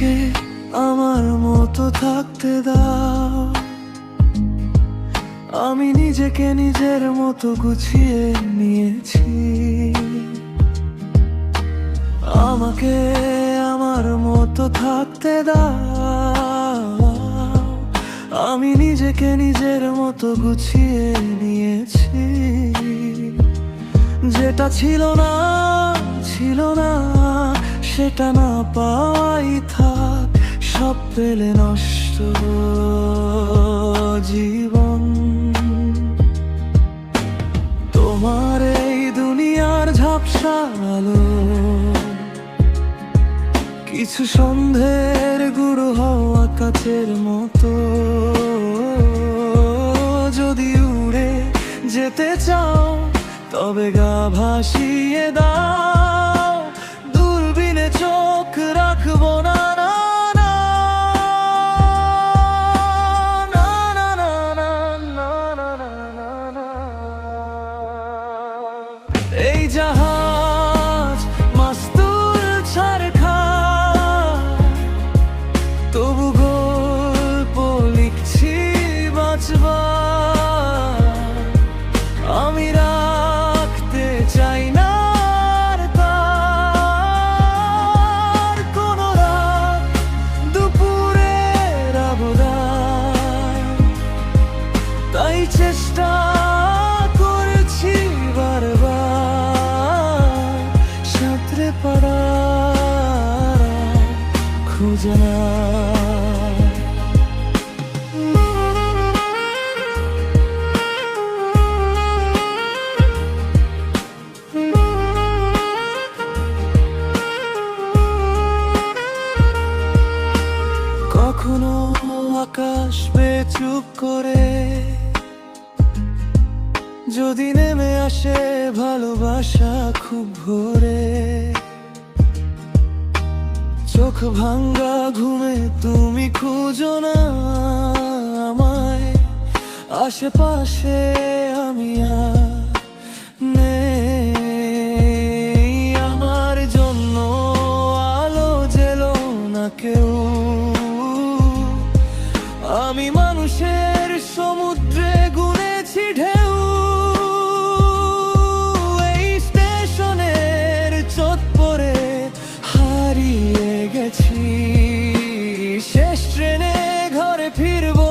আমাকে আমার মতো থাকতে দাও, আমি নিজেকে নিজের মতো গুছিয়ে নিয়েছি। আমাকে আমার মতো থাকতে দাও, আমি নিজেকে নিজের মতো গুছিয়ে নিয়েছি। যেটা ছিল না সেটা না পাওয়াই থাক, সব পেলে নষ্ট জীবন। তোমার এই দুনিয়ার ঝাপসা আলো, কিছু সন্ধ্যের গুঁড়ো হওয়া কাচের মতো। যদি উড়ে যেতে চাও তবে গা ভাসিয়ে দাও, দূরবীনে চোখ রাখবো না। এই জাহাজ মাস্তুল ছাড় খায়, তবু গল্প লিখছি বাঁচবার। আমি রাখতে চাই না আর তার কোনো রাত, দুপুরের আবদার। তাই চেষ্টা করেছি বারবার, সাঁতরে পারার খুঁজে না। কখনো আকাশ বেয়ে চুপ করে যদি নেমে আসে ভালোবাসা খুব ভোরে, চোখ ভাঙ্গা ঘুমে তুমি খুঁজো না আমায়, আশেপাশে আমি আর নেই। আমার জন্য আলো জেলো না কেউ, আমি মানুষের সমুদ্রে গুনেছি ঢেউ। এই স্টেশনের চত্বরে হারিয়ে গেছি, শেষ ট্রেনে ঘরে ফিরবো